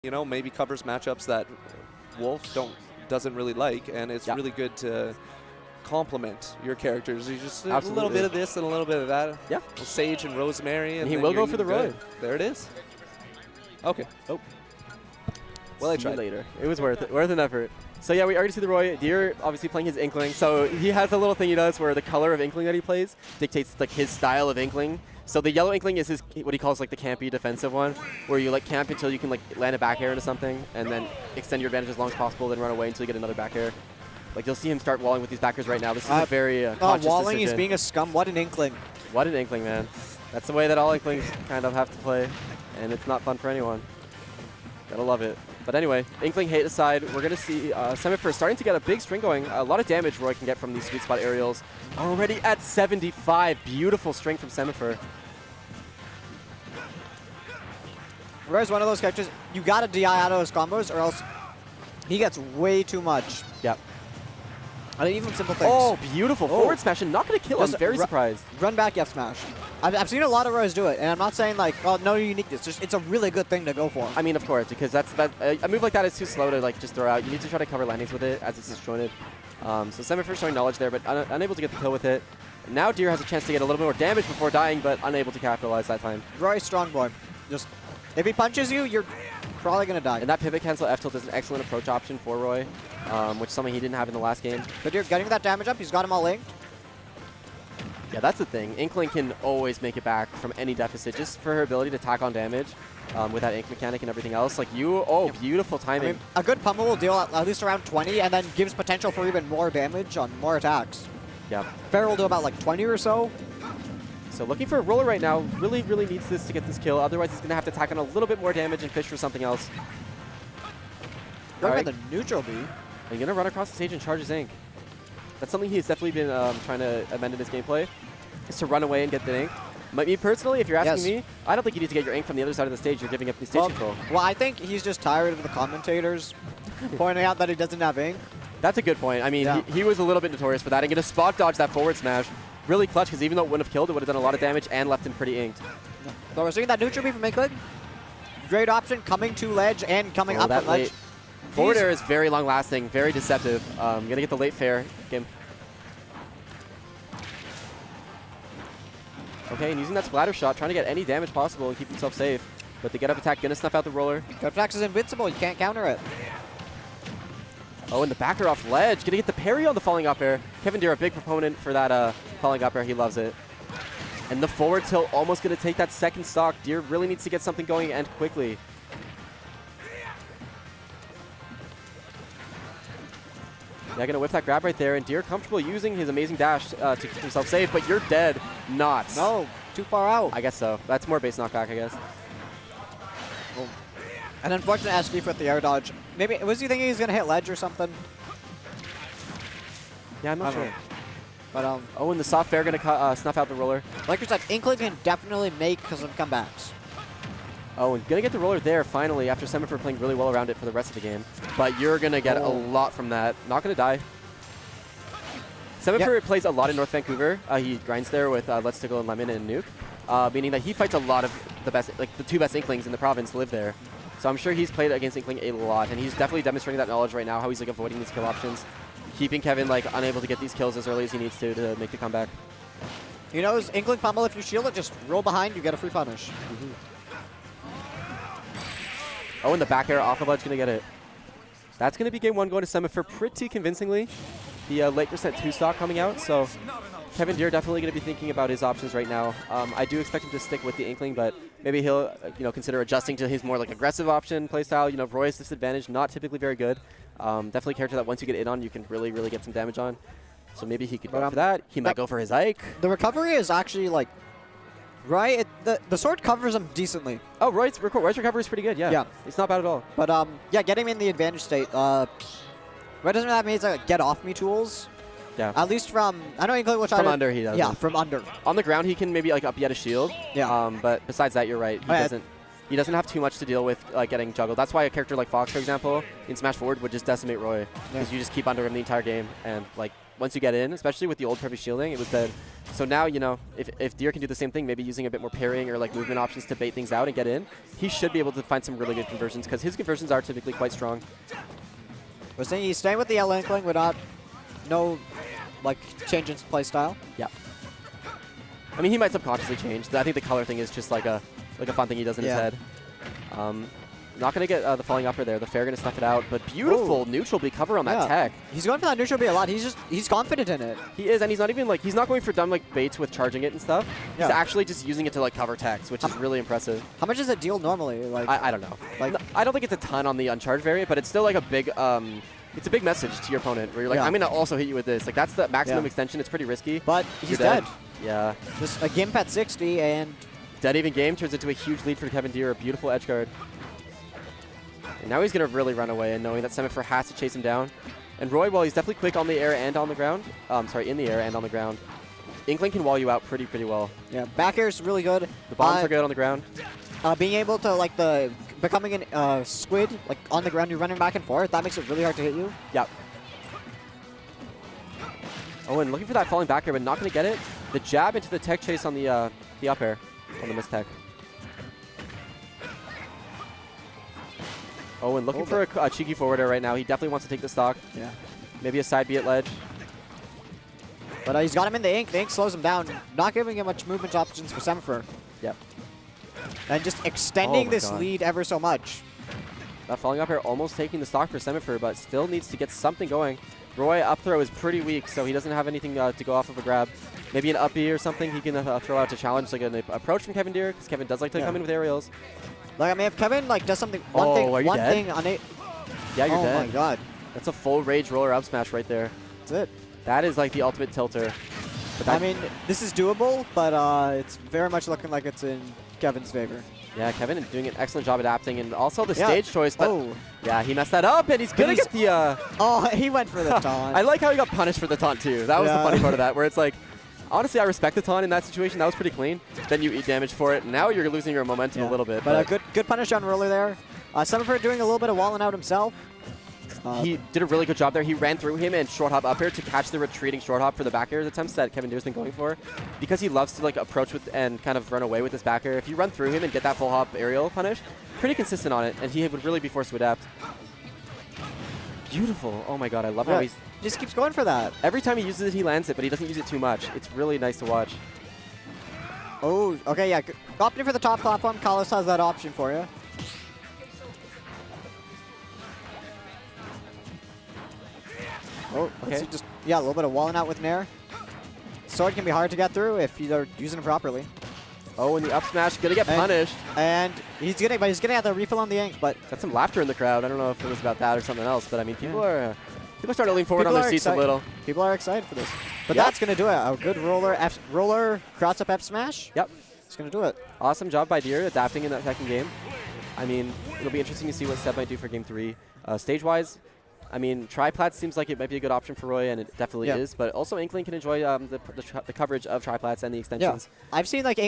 you know, maybe covers matchups that Wolf doesn't really like, and it's really good to complement your characters. You just a little bit of this and a little bit of that. Yeah. Sage and Rosemary. And he will go for the Roy. There it is. Okay. Oh. Well, I tried. Later. It was worth it. Worth an effort. So yeah, we already see the Roy. Dhir obviously playing his Inkling. So he has a little thing he does where the color of Inkling that he plays dictates like his style of Inkling. So the yellow Inkling is his what he calls like the campy defensive one, where you like camp until you can like land a back air into something, and then extend your advantage as long as possible, then run away until you get another back air. Like you'll see him start walling with these backers right now. This is a very conscious walling, decision. he's being a scum. What an Inkling. What an Inkling, man. That's the way that all Inklings kind of have to play, and it's not fun for anyone. Gotta love it. But anyway, Inkling hate aside, we're going to see Semifer starting to get a big string going. A lot of damage Roy can get from these sweet spot aerials. Already at 75. Beautiful string from Semifer. Roy's one of those characters, you got to DI out of his combos or else he gets way too much. Yep. I mean, even simple things. Oh, beautiful. Forward smash and not going to kill him. Very surprised. Run back F smash. I've seen a lot of Roy's do it, and I'm not saying like, oh, no uniqueness. Just it's a really good thing to go for. I mean, of course, because a move like that is too slow to like just throw out. You need to try to cover landings with it as it's disjointed. So Semifer showing knowledge there, but unable to get the kill with it. Now Dhir has a chance to get a little bit more damage before dying, but unable to capitalize that time. Roy's strong boy. Just if he punches you, you're probably going to die. And that pivot cancel F tilt is an excellent approach option for Roy, which is something he didn't have in the last game. But you're getting that damage up. He's got him all linked. Yeah, that's the thing. Inkling can always make it back from any deficit just for her ability to tack on damage with that Ink mechanic and everything else. Like beautiful timing. I mean, a good pummel will deal at least around 20 and then gives potential for even more damage on more attacks. Yeah. Fair will do about like 20 or so. So looking for a roller right now. Really, really needs this to get this kill. Otherwise, he's going to have to tack on a little bit more damage and fish for something else. Right. The neutral B. Are you going to run across the stage and charge his Ink? That's something he's definitely been trying to amend in his gameplay, is to run away and get the Ink. Me personally, if you're asking me, I don't think you need to get your Ink from the other side of the stage. You're giving up the stage control. Well, I think he's just tired of the commentators pointing out that he doesn't have Ink. That's a good point. I mean, he was a little bit notorious for that. And going to spot dodge that forward smash. Really clutch, because even though it wouldn't have killed, it would have done a lot of damage and left him pretty inked. So we're seeing that neutral B from Inkling. Great option, coming to ledge and coming up from ledge. Forward air is very long lasting, very deceptive. Going to get the late fair game. Okay, and using that splatter shot, trying to get any damage possible and keep himself safe. But the get up attack going to snuff out the roller. Get up attack is invincible, you can't counter it. Oh, and the backer off ledge. Going to get the parry on the falling up air. Kevin Dhir, a big proponent for that falling up air. He loves it. And the forward tilt almost going to take that second stock. Dhir really needs to get something going and quickly. Yeah, going to whiff that grab right there. And Dhir comfortable using his amazing dash to keep himself safe. But you're dead. Not. No, too far out. I guess so. That's more base knockback, I guess. Oh. An unfortunate SD with the air dodge. Maybe, was he thinking he's going to hit ledge or something? Yeah, I'm not sure. But, oh, and the soft fair going to snuff out the roller. Like you said, Inkling can definitely make some comebacks. Oh, and going to get the roller there finally after Semifer playing really well around it for the rest of the game. But you're going to get a lot from that. Not going to die. Semifer plays a lot in North Vancouver. He grinds there with Let's Tickle and Lemon and Nuke, meaning that he fights a lot of the best, like the two best Inklings in the province live there. So I'm sure he's played against Inkling a lot, and he's definitely demonstrating that knowledge right now, how he's like avoiding these kill options, keeping Kevin like unable to get these kills as early as he needs to make the comeback. He knows Inkling pummel, if you shield it, just roll behind, you get a free punish. Oh, and the back air off of ledge going to get it. That's going to be game one going to Semifer pretty convincingly. The late percent 2 stock coming out, so Kevin Dhir definitely going to be thinking about his options right now. I do expect him to stick with the Inkling, but maybe he'll consider adjusting to his more like aggressive option playstyle. Roy's disadvantage, not typically very good. Definitely a character that once you get in on, you can really, really get some damage on. So maybe he could go for that. He might go for his Ike. The recovery is actually like, right? The sword covers him decently. Oh, Roy's recovery is pretty good, yeah. It's not bad at all. But yeah, getting him in the advantage state. What doesn't that mean? It's like get off me tools. Yeah. At least from, I know Inkling will try from under he does. Yeah, from under. On the ground he can maybe like up yet a shield. Yeah. But besides that, you're right. He doesn't have too much to deal with getting juggled. That's why a character like Fox, for example, in Smash Forward would just decimate Roy, because you just keep under him the entire game, and like once you get in, especially with the old perfect shielding, it was dead. So now, you know, if Dhir can do the same thing, maybe using a bit more parrying or like movement options to bait things out and get in, he should be able to find some really good conversions because his conversions are typically quite strong. We're saying he's staying with the Inkling without no like change in play style. Yeah. I mean, he might subconsciously change. I think the color thing is just like a fun thing he does in his head. Not going to get the falling upper there. The fair going to snuff it out, but beautiful neutral B cover on that tech. He's going for that neutral B a lot. He's confident in it. He is, and he's not even like, he's not going for dumb like baits with charging it and stuff. He's actually just using it to like cover techs, which is really impressive. How much does it deal normally? Like I don't know. Like I don't think it's a ton on the uncharged variant, but it's still like a big it's a big message to your opponent where you're like, I'm going to also hit you with this. Like that's the maximum extension. It's pretty risky. But he's dead. Yeah. Just a gimp at 60 and dead even game turns into a huge lead for Kevin Dhir. A beautiful edge guard. And now he's going to really run away, and knowing that Semifer has to chase him down. And Roy, while he's definitely quick on the air and on the ground, in the air and on the ground, Inkling can wall you out pretty well. Yeah, back air is really good. The bombs are good on the ground. Being able to, like, becoming a squid, like, on the ground, you're running back and forth, that makes it really hard to hit you. Yeah. Oh, and looking for that falling back air, but not going to get it. The jab into the tech chase on the up air, on the mistech. Oh, and looking for a cheeky forward air right now. He definitely wants to take the stock. Yeah. Maybe a side B at ledge. But he's got him in the ink. The ink slows him down, not giving him much movement options for Semifer. Yep. And just extending this lead ever so much. That falling up air almost taking the stock for Semifer, but still needs to get something going. Roy up throw is pretty weak, so he doesn't have anything to go off of a grab. Maybe an up B or something he can throw out to challenge, like an approach from Kevin Dhir, because Kevin does like to come in with aerials. Like, I mean, if Kevin like does something, one thing on it. Yeah, you're dead. Oh my god. That's a full rage roller up smash right there. That's it. That is like the ultimate tilter. But I mean, this is doable, but it's very much looking like it's in Kevin's favor. Yeah, Kevin is doing an excellent job adapting, and also the stage choice. But yeah, he messed that up, and he's gonna get the. Oh, he went for the taunt. I like how he got punished for the taunt too. That was the funny part of that, where it's like, honestly, I respect the taunt in that situation. That was pretty clean. Then you eat damage for it. Now you're losing your momentum a little bit. But a good punish on roller there. Semifer doing a little bit of walling out himself. He did a really good job there. He ran through him and short hop up air to catch the retreating short hop for the back air attempts that Kevin Dhir's been going for. Because he loves to like approach with and kind of run away with this back air. If you run through him and get that full hop aerial punish, pretty consistent on it, and he would really be forced to adapt. Beautiful. Oh my god, I love how he just keeps going for that. Every time he uses it, he lands it, but he doesn't use it too much. It's really nice to watch. Oh, okay, yeah. Opting for the top platform, Kalos has that option for you. Oh, okay. Just, a little bit of walling out with Nair. Sword can be hard to get through if you're using it properly. Oh, and the up smash gonna get punished. And he's gonna have the refill on the ink, but got some laughter in the crowd. I don't know if it was about that or something else, but I mean, people are starting to lean forward on their seats a little. People are excited for this. But that's gonna do it. A good roller cross up F smash. Yep, it's gonna do it. Awesome job by Dhir adapting in that second game. I mean, it'll be interesting to see what Seb might do for game 3. Stage-wise, I mean, Triplat seems like it might be a good option for Roy, and it definitely is. But also, Inkling can enjoy the coverage of Triplats and the extensions. Yeah. I've seen like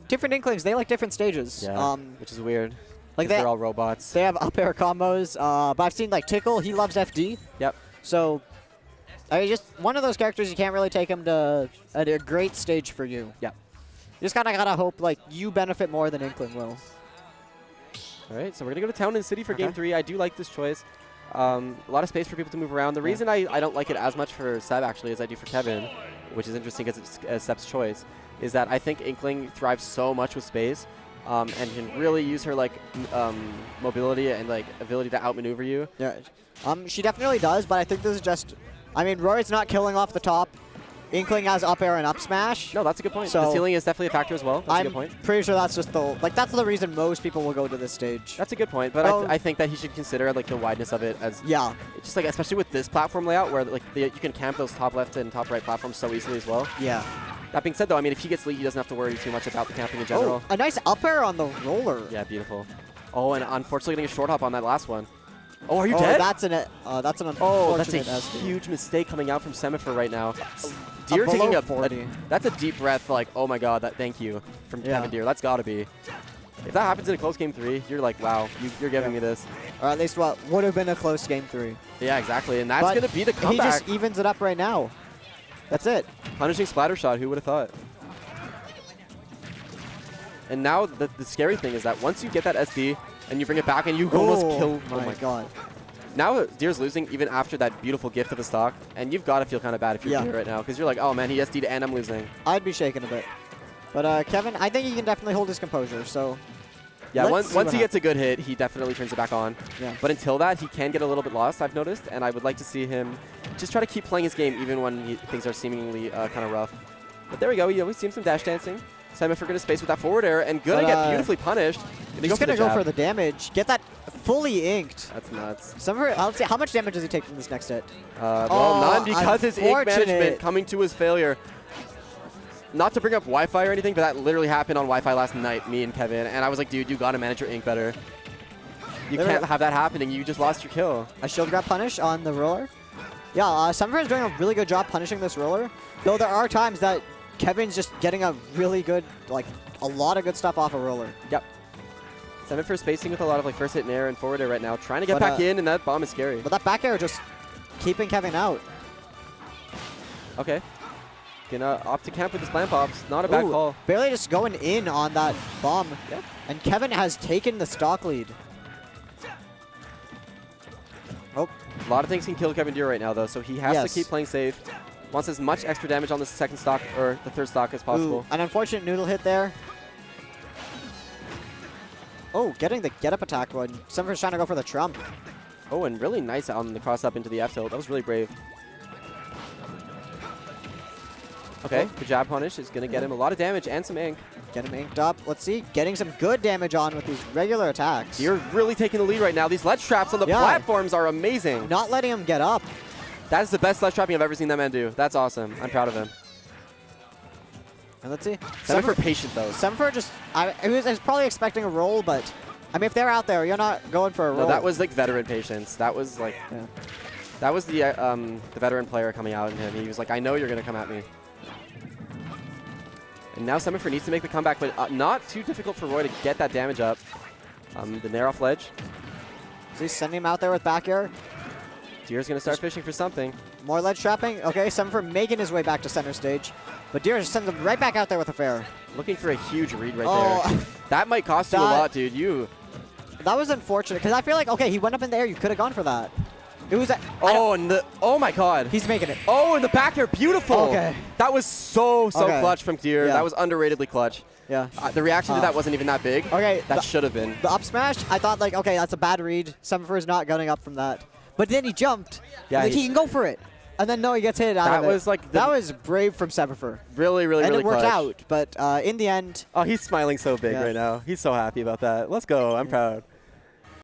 different Inklings. They like different stages. Yeah, which is weird. Like they're all robots. They have up air combos. But I've seen like Tickle. He loves FD. Yep. So, I mean, just one of those characters you can't really take him to a great stage for you. Yeah. You just kind of gotta hope like you benefit more than Inkling will. All right, so we're gonna go to Town and City for game 3. I do like this choice. A lot of space for people to move around. The reason I don't like it as much for Seb, actually, as I do for Kevin, which is interesting because it's Seb's choice, is that I think Inkling thrives so much with space and can really use her like mobility and like ability to outmaneuver you. Yeah, she definitely does, but I think this is just, I mean, Rory's not killing off the top. Inkling has up air and up smash. No, that's a good point. So the ceiling is definitely a factor as well. That's a good point. I'm pretty sure that's just that's the reason most people will go to this stage. That's a good point, but I think that he should consider like the wideness of it as just like especially with this platform layout where like you can camp those top left and top right platforms so easily as well. Yeah. That being said, though, I mean if he gets lead, he doesn't have to worry too much about the camping in general. Oh, a nice up air on the roller. Yeah, beautiful. Oh, and unfortunately getting a short hop on that last one. Oh, are you dead? That's an unfortunate. Oh, that's a huge mistake coming out from Semifer right now. Dhir taking that's a deep breath, like, oh my god, thank you from Kevin Dhir. That's got to be. If that happens in a close game 3, you're like, wow, you're giving me this. Or at least what would have been a close game 3. Yeah, exactly, and that's going to be the comeback. He just evens it up right now. That's it. Punishing splatter shot, who would have thought? And now the scary thing is that once you get that SD and you bring it back and you almost kill. Oh my god. Now Dhir's losing even after that beautiful gift of a stock, and you've got to feel kind of bad if you're Dhir right now, because you're like, oh man, he SD'd and I'm losing. I'd be shaking a bit. But Kevin, I think he can definitely hold his composure, so... Yeah, once he gets a good hit, he definitely turns it back on. Yeah. But until that, he can get a little bit lost, I've noticed, and I would like to see him just try to keep playing his game even when things are seemingly kind of rough. But there we go, we always see him some dash dancing. Semifer going to space with that forward air, and gonna get beautifully punished. He's going to go for the damage. Get that fully inked. That's nuts. Semifer, let's see, how much damage does he take from this next hit? Well, none, because his ink management coming to his failure. Not to bring up Wi-Fi or anything, but that literally happened on Wi-Fi last night, me and Kevin, and I was like, dude, you got to manage your ink better. You can't have that happening. You just lost your kill. A shield grab punish on the roller. Yeah, Semifer is doing a really good job punishing this roller, though there are times that Kevin's just getting a really good, like, a lot of good stuff off a roller. Yep. Semifer spacing with a lot of like first hit in air and forward air right now, trying to get back in, and that bomb is scary. But that back air just keeping Kevin out. Okay. Gonna opt to camp with the slam pops. Not a bad call. Barely just going in on that bomb. Yep. And Kevin has taken the stock lead. Oh. A lot of things can kill Kevin Dhir right now, though, so he has to keep playing safe. Wants as much extra damage on the second stock, or the third stock, as possible. An unfortunate noodle hit there. Oh, getting the get-up attack one. Semifer's trying to go for the trump. Oh, and really nice on the cross-up into the F-tilt. That was really brave. Okay, the jab punish is going to get him a lot of damage and some ink. Get him inked up. Let's see. Getting some good damage on with these regular attacks. You're really taking the lead right now. These ledge traps on the platforms are amazing. Not letting him get up. That is the best ledge trapping I've ever seen that man do. That's awesome. I'm proud of him. And let's see. Semifer patient, though. Semifer just... I was probably expecting a roll, but... I mean, if they're out there, you're not going for a roll. No, that was like veteran patience. That was like... Yeah. That was the veteran player coming out in him. He was like, I know you're going to come at me. And now Semifer needs to make the comeback, but not too difficult for Roy to get that damage up. The nair off ledge. So he's sending him out there with back air. Dhir's going to start fishing for something. More ledge trapping. Okay, Semifer making his way back to center stage. But Dhir just sends him right back out there with a fair. Looking for a huge read right there. That might cost you a lot, dude. That was unfortunate, because I feel like, okay, he went up in the air. You could have gone for that. It was oh my god. He's making it. Oh, and the back air, beautiful. Okay. That was so clutch from Dhir. Yeah. That was underratedly clutch. Yeah. The reaction to that wasn't even that big. Okay. That should have been. The up smash, I thought like, okay, that's a bad read. Semifer is not gunning up from that. But then he jumped. Yeah. Like, he can go for it. And then no, he gets hit out of it. That was like that was brave from Semifer. Really and it worked clutch. out. But in the end. Oh, he's smiling so big right now. He's so happy about that. Let's go. I'm proud.